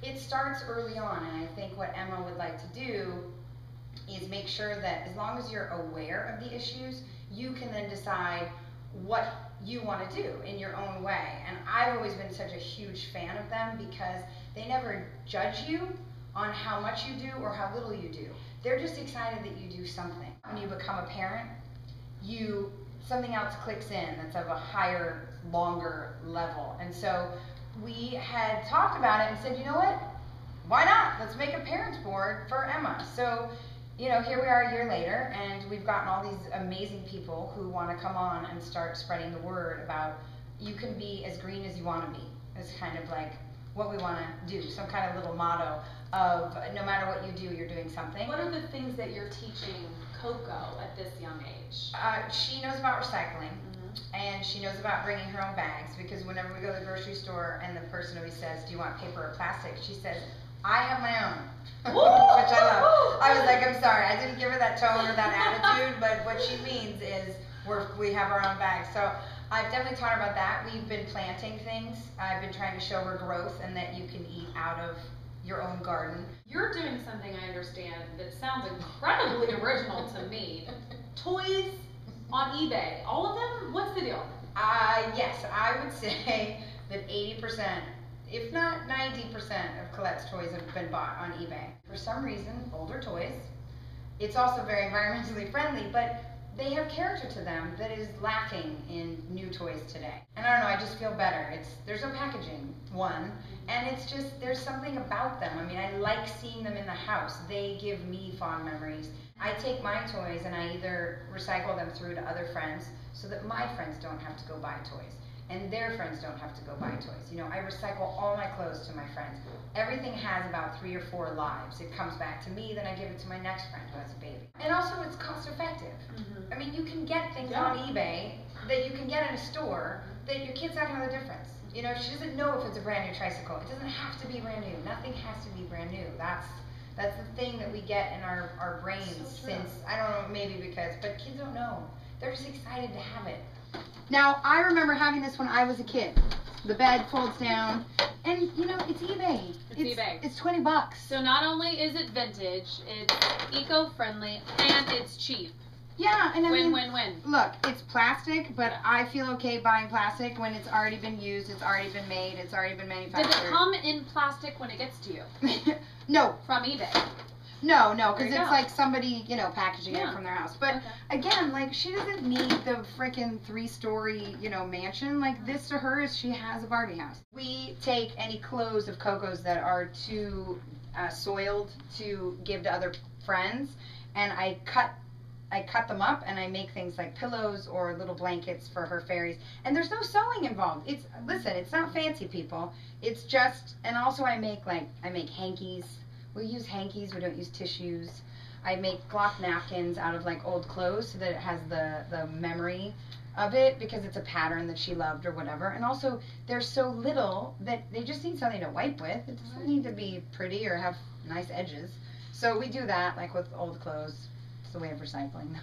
It starts early on, and I think what Emma would like to do is make sure that as long as you're aware of the issues, you can then decide what you want to do in your own way. And I've always been such a huge fan of them because they never judge you on how much you do or how little you do. They're just excited that you do something. When you become a parent, something else clicks in that's of a higher, longer level. And so we had talked about it and said, you know what? Why not? Let's make a parents board for Emma. So, you know, here we are a year later, and we've gotten all these amazing people who want to come on and start spreading the word about you can be as green as you want to be. It's kind of like what we want to do, some kind of little motto of no matter what you do, you're doing something. What are the things that you're teaching Coco at this young age? She knows about recycling, and she knows about bringing her own bags, because whenever we go to the grocery store and the person always says, do you want paper or plastic? She says, I have my own. Which I love. I was like, I'm sorry, I didn't give her that tone or that attitude, but what she means is we have our own bags. So I've definitely taught her about that. We've been planting things. I've been trying to show her growth and that you can eat out of your own garden. You're doing something, I understand, that sounds incredibly original to me. Toys on eBay. All of them? What's the deal? Yes, I would say that 80%, if not 90% of Colette's toys have been bought on eBay. For some reason, older toys. It's also very environmentally friendly, but they have character to them that is lacking in new toys today. And I don't know, I just feel better. There's no packaging, one, and it's just, there's something about them. I mean, I like seeing them in the house. They give me fond memories. I take my toys and I either recycle them through to other friends so that my friends don't have to go buy toys, and their friends don't have to go buy toys. You know, I recycle all my clothes to my friends. Everything has about 3 or 4 lives. It comes back to me, then I give it to my next friend who has a baby. And also, it's cost effective. I mean, you can get things on eBay that you can get in a store that your kid's not going to know the difference. You know, she doesn't know if it's a brand new tricycle. It doesn't have to be brand new. Nothing has to be brand new. That's the thing that we get in our brains since, I don't know, maybe but kids don't know. They're just excited to have it. Now, I remember having this when I was a kid. The bed folds down, and you know, it's eBay. It's eBay. It's $20. So not only is it vintage, it's eco-friendly, and it's cheap. Yeah, and I mean, win. Look, it's plastic, but I feel okay buying plastic when it's already been used, it's already been made, it's already been manufactured. Does it come in plastic when it gets to you? No. From eBay? No, because it's like somebody, you know, packaging it from their house. But again, like, she doesn't need the freaking 3-story, you know, mansion. Like, this to her is she has a Barbie house. We take any clothes of Coco's that are too soiled to give to other friends, and I cut them up and I make things like pillows or little blankets for her fairies. And there's no sewing involved. Listen, it's not fancy, people. It's just, and also I make hankies. We use hankies, we don't use tissues. I make cloth napkins out of like old clothes so that it has the memory of it, because it's a pattern that she loved or whatever. And also, they're so little that they just need something to wipe with. It doesn't need to be pretty or have nice edges. So we do that, like with old clothes. It's a way of recycling.